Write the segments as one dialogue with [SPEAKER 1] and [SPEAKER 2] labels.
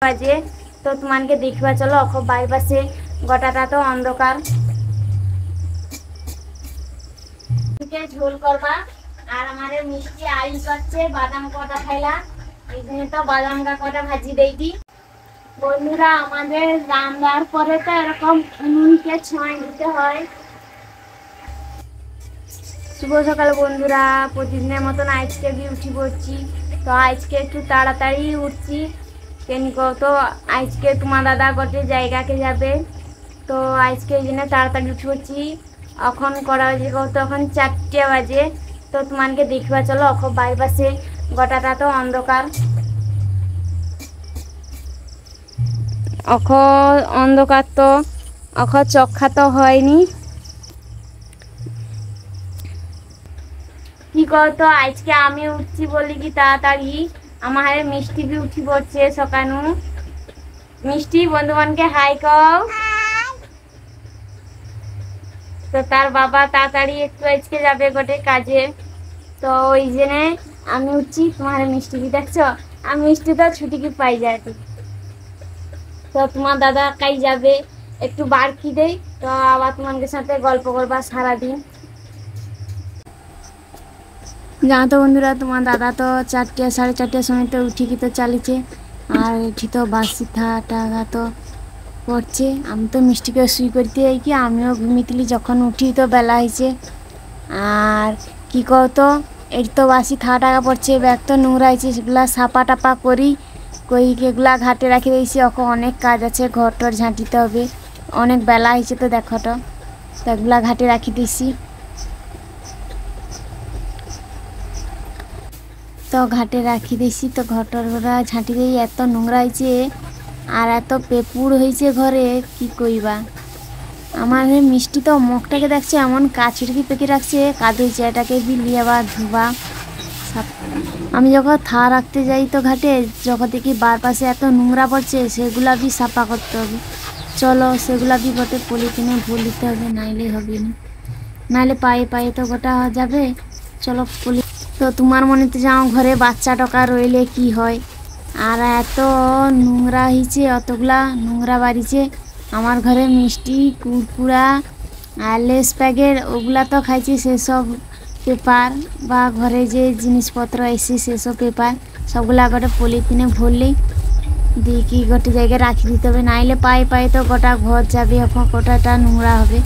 [SPEAKER 1] বাজে। তো তোমাকে দেখবা চলো অখ বাইপাসে গোটাটা তো অন্ধকার ঝোল করবা। আর আমাদের মিষ্টি আলু করছে, বাদাম কটা খাইলা, এই জন্য তো বাদাম কটা ভাজি দেইটি। বন্ধুরা আমাদের রান্নার পরে তো এরকম উনুনকে ছোঁয়া দিতে হয়। শুভ সকাল বন্ধুরা, প্রতিদিনের মতন আজকে भी উঠি পড়ছি। তো আজকে একটু তাড়াতাড়ি উঠছি কেন তো আজকে তোমার দাদা গোটে জায়গাকে যাবে। তো আজকে এই জন্য তাড়াতাড়ি উঠে পড়ছি। এখন করা বাজে কত, এখন 4টে বাজে। তো তোমাকে দেখবা চলো অখ বাইপাসে গোটাটা তো অন্ধকার, অখ অন্ধকার তো অখ চক্ষা তো হয়নি। কি করতো আজকে আমি উঠছি বলি কি তাড়াতাড়ি, আমার মিষ্টি भी উঠি পড়ছে সকানু। মিষ্টি বন্ধুবানকে হাই কও। তো তার বাবা তাড়াতাড়ি একটু আজকে যাবে গোটে কাজে। তো ওই জন্যে আমি উঠছি। তোমার মিষ্টি কি দেখছো, আমি মিষ্টি তো ছুটি কি পাই যায়। তো তোমার দাদা কাই যাবে, একটু বার কি দেই। তো আবার তোমাদের সাথে গল্প করবা সারাদিন। জানো তো বন্ধুরা, তোমার দাদা তো 4টে 4:30 সময় তো উঠি কি তো চালিছে। আর এটি তো বাসি টাকা তো পড়ছে। আমি তো মিষ্টিকে শুই করতে যাই কি, আমিও ঘুমিয়েছিলি যখন উঠি তো বেলা হয়েছে। আর কি কতো এই তো বাসি টাকা পড়ছে, ব্যাগ তো নোংরা হয়েছে, সেগুলা সাপা টাপা করি এগুলা ঘাটে রাখি দিয়েছি। এখন অনেক কাজ আছে, ঘর টর ঝাঁটিতে হবে, অনেক বেলা হয়েছে তো দেখো তো এগুলা ঘাটে রাখি দিয়েছি। তো ঘাটে রাখি দিয়েছি, তো ঘরটর ঝাঁটি দিয়ে এত নোংরা হয়েছে আর এত পেপুর হয়েছে ঘরে কি কইবা। আমার মিষ্টি তো মুখটাকে দেখছে এমন কাছুরকি পেকে রাখছে, কাঁদু চেয়াটাকে বিলিয়ে বা ধুবা। আমি যখন রাখতে যাই তো ঘাটে, যখন দেখি বার পাশে এত নোংরা পড়ছে সেগুলা भी সাফা করতে হবে। চলো সেগুলা भी গোটে পলিথিনে ভরে দিতে হবে, নাইলে হবে না, নাইলে পায়ে পায়ে তো গোটা যাবে। চলো তো তোমার মনে তো যাও ঘরে বাচ্চা টকা রইলে কি হয়। আর এত নোংরা হয়েছে, অতগুলা নোংরা বাড়িছে। আমার ঘরে মিষ্টি কুরকুরা আর লেস প্যাকেট ওগুলা তো খাইছি, সেসব পেপার বা ঘরে যে জিনিসপত্র এসে সেসব পেপার সবগুলা গোটে পলিথিনে ভরলেই দিয়ে কি গোটে জায়গায় রাখি দিতে হবে, নাইলে পায়ে পায়ে তো গোটা ঘর যাবে, এখন গোটাটা নোংরা হবে।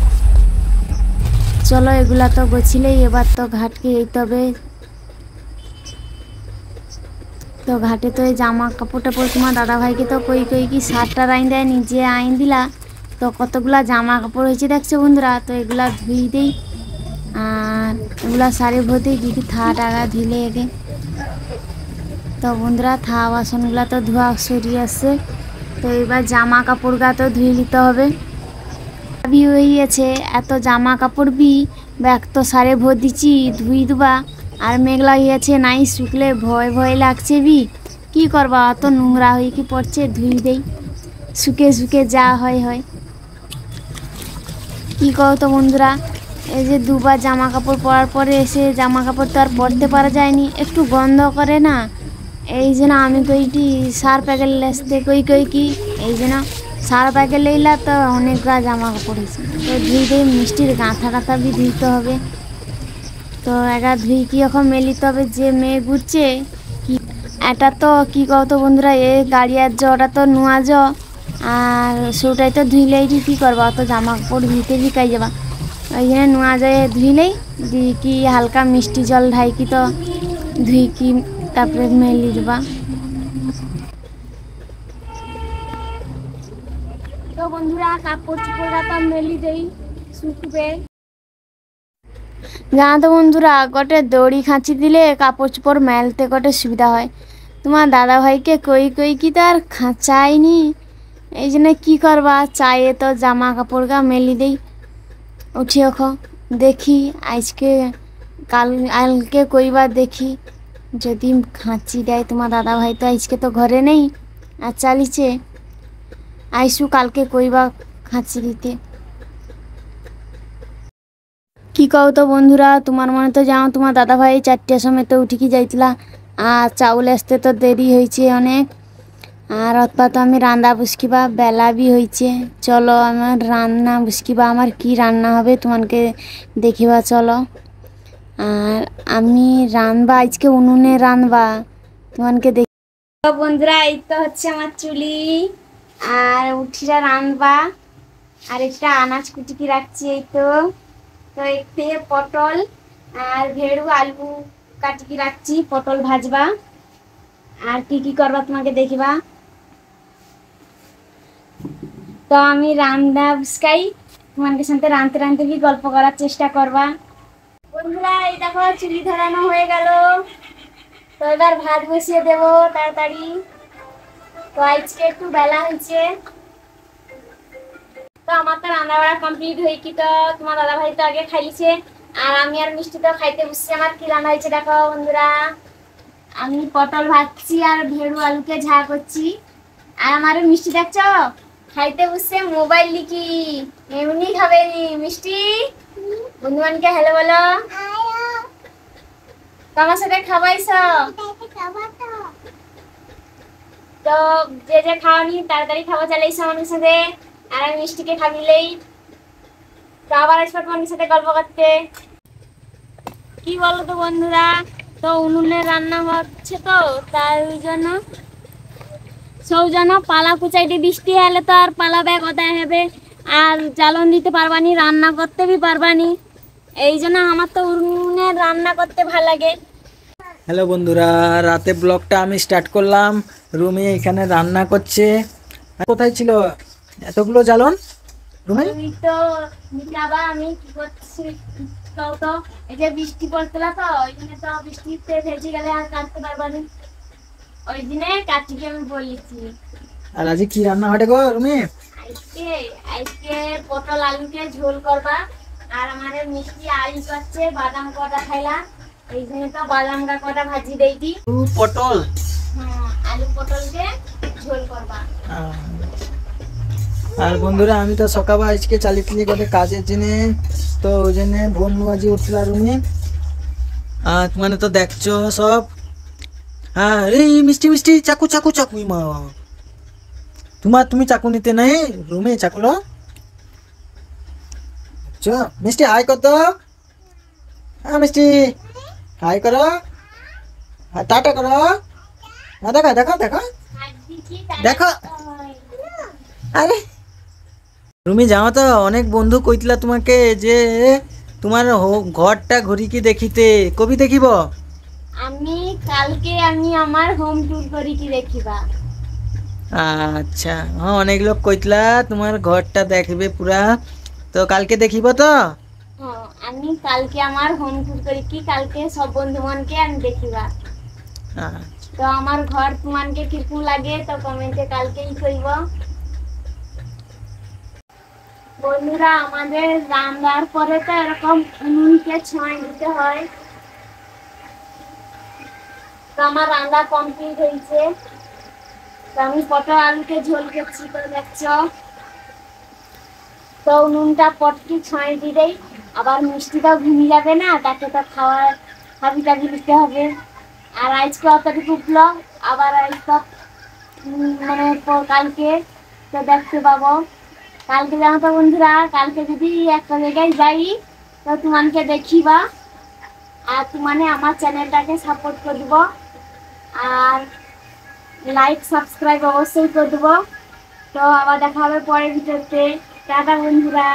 [SPEAKER 1] চলো এগুলা তো গোছিলেই এবার তো ঘাটকে যেতে হবে। তো ঘাটে তো এই জামা কাপড় টাপড় তোমার দাদা ভাইকে তো কই কি শার্টটা আইন দেয়, নিজে আইন দিলা। তো কতগুলা জামা কাপড় হয়েছে দেখছো বন্ধুরা, তো এগুলা ধুই দেই আর এগুলা সারে ভরতেই যদি টাকা ধুলে এগে। তো বন্ধুরা বাসনগুলা তো ধোয়া সরিয়ে আসছে। তো এবার জামা কাপড় তো ধুয়ে নিতে হবে। হয়েছে এত জামা কাপড় ব্যাগ তো সারে ভর দিচ্ছি ধুই দেবা। আর মেঘলা হয়েছে নাই শুকলে ভয় ভয় লাগছে কি করবা, অত নোংরা হয়ে কি পড়ছে, ধুই দেই শুকে শুকে যা হয় হয়। কি করো তো বন্ধুরা, এই যে দুবার জামা কাপড় পরার পরে এসে জামা কাপড় তো আর পরতে পারা যায়নি, একটু গন্ধ করে না। এই জন্য আমি কইটি সার প্যাকেট লেসতে কই কি এই জন্য সার প্যাকেট লইলা তো অনেকগুলা জামা কাপড় হয়েছে। তো ধুই দিয়ে মিষ্টির গাঁথা গাঁথা ধুইতে হবে। তো একা ধুই কি এখন মেলিতে হবে, যে মেয়ে ঘুরছে কি এটা তো কি কতো বন্ধুরা, এ গাড়িয়ার ওটা তো নোয়া আর সেটাই তো ধুইলেই কি করবা, অত জামা কাপড় ধুইতে ভিকাই যাবা। ওই জন্য নোয়া যায় ধুইলেই দিয়ে কি হালকা মিষ্টি জল ঢাইকি তো ধুই কি তারপরে মেলি দেবা। তো বন্ধুরা কাপড় চোপড় তো মেলি দেই শুকবে। জানো তো বন্ধুরা, গোটে দড়ি খাঁচি দিলে কাপড় চোপড় মেলতে গোটে সুবিধা হয়। তোমার দাদা ভাইকে কই কি তার খাঁচায়নি, এই জন্য কী করবা, চায়ে তো জামা কাপড় মেলি দেই। উঠি দেখি আজকে কালকে কইবার দেখি যদি খাঁচি দেয়। তোমার দাদা ভাই তো আজকে তো ঘরে নেই আর চালিছে, আইসু কালকে কইবা খাঁচি দিতে। কি কও তো বন্ধুরা, তোমার মনে তো যাও তোমার দাদা ভাই 4টার সময় তো উঠি কি যাইতলা, আর চাউল আসতে তো দেরি হয়েছে অনেক। আর অতপা আমি রান্না বসকিবা, বেলা বি হয়েছে। চলো আমার রান্না বসকিবা, আমার কি রান্না হবে তোমাকে দেখিবা চলো। আর আমি রানবা আজকে উনুনে রানবা, তোমাকে দেখ। বন্ধুরা এই তো হচ্ছে আমার চুলি, আর উঠিরা রানবা। আর এটা আনাজ কুটিকি রাখছি এই তো। তো এতে পটল আর ভেড়ু আলু কাটিকি রাখছি, পটল ভাজবা। আর কি কি করবা তোমাকে দেখিবা। তো আমি রান্না বসকাই, তোমাদের সাথে রাঁধতে রাঁধতে কি গল্প করার চেষ্টা করবা। বন্ধুরা এই দেখো চুলি ধরানো হয়ে গেল। তো এবার ভাত বসিয়ে দেবো তাড়াতাড়ি। তো আজকে একটু বেলা হয়েছে। তো আমার তো রান্না বাড়া কমপ্লিট হয়ে কি, তো তোমার দাদা ভাই তো আগে খাইছে, আর আমি আর মিষ্টি তো খাইতে বসছি। আমার কি রান্না হয়েছে দেখো বন্ধুরা, আমি পটল ভাজছি আর ভেড়ু আলুকে ঝা করছি। আর আমার মিষ্টি দেখছো খাইতে বসছে মোবাইল লিখি, এমনি খাবে নি। মিষ্টি বন্ধুবানকে হ্যালো বলো। তোমার সাথে খাবাইছ তো, যে যে খাওয়ানি তাড়াতাড়ি খাওয়া চালাইছ আমার সাথে। আর আমি মিষ্টিকে খাবিলেই তো আবার আসবো তোমার সাথে গল্প করতে। কি বলো তো বন্ধুরা, তো উনুনে রান্না হচ্ছে তো তার জন্য সৌজন্য পালা কুচাইতে, বৃষ্টি এলে তো আর পালা ব্যাগ ওদায় হবে, আর জ্বালন দিতে পারবানি, রান্না করতে বি পারবানি। এই জন্য আমার তো উনুনে রান্না করতে ভালো লাগে।
[SPEAKER 2] হ্যালো বন্ধুরা, রাতে ব্লগটা আমি স্টার্ট করলাম। রুমে এখানে রান্না করছে। কোথায় ছিল এতগুলো জ্বালন রুমে?
[SPEAKER 1] ওই তো নিকাবা আমি কি করছি, তো এই যে বৃষ্টি পড়ছিল তো ওই জন্য, তো বৃষ্টিতে ভেজে গেলে আর কাটতে পারবানি, ওই দিনে কাটিকে আমি বলেছি।
[SPEAKER 2] আর আজকে কি রান্না হবে গো রুমে?
[SPEAKER 1] আজকে আজকে পটল আলুকে ঝোল করবা। আর আমাদের মিষ্টি আলু করছে, বাদাম কটা খাইলা, এই জন্য তো বাদাম কটা ভাজি দেই দি।
[SPEAKER 2] পটল,
[SPEAKER 1] হ্যাঁ আলু পটলকে ঝোল করবা।
[SPEAKER 2] আর বন্ধুরা আমি তো সকালে আজকে চালিতলি করে কাজের জন্য, তো ওই জন্য বোন বাজি উঠছিল রুমে। আর মানে তো দেখছো সব। হ্যাঁ এই মিষ্টি মিষ্টি চাকু চাকু চাকু মা, তুমি চাকু নিতে নাই রুমে চাকুলো। মিষ্টি হাই কর তো। হ্যাঁ মিষ্টি হাই করো, টাটা করো। দেখো দেখো দেখো দেখো। আরে তুমি যাও তো, অনেক বন্ধু কইতলা তোমাকে যে তোমার ঘরটা ঘুরি কি দেখিতে, কবি দেখিব।
[SPEAKER 1] আমি কালকে আমি আমার হোম ট্যুর করি কি দেখিবা।
[SPEAKER 2] আচ্ছা হ্যাঁ, অনেক লোক কইতলা তোমার ঘরটা দেখবে পুরা, তো কালকে দেখিব তো।
[SPEAKER 1] হ্যাঁ আমি কালকে আমার হোম ট্যুর করি কি, কালকে সব বন্ধু মনকে আমি দেখিবা। তো আমার ঘর তোমাকে কিরকম লাগে তো কমেন্টে কালকেই কইব। বন্ধুরা আমাদের রান্নার পরে তো এরকম উনুনকে ছোঁয় দিতে হয়। তো আমার রান্না কমপ্লিট হয়েছে। তো আমি পটল আলুকে ঝোল করছি, তো দেখছো। তো উনুনটা পটকি ছোঁয় দিলেই আবার মিষ্টিটাও ঘুমিয়ে যাবে না, তাকে তো খাওয়ার হাবি টাবি দিতে হবে। আর আজকে অতটুকু উঠলো, আবার আজকে মানে কালকে তো দেখতে পাবো। কালকে জানো তো বন্ধুরা, কালকে যদি একটা জায়গায় যাই তো তোমাকে দেখিবা, আর তোমানে আমার চ্যানেলটাকে সাপোর্ট করে দিব, আর লাইক সাবস্ক্রাইব অবশ্যই করে দেবো। তো আবার দেখা হবে পরের ভিডিওতে। টাটা বন্ধুরা।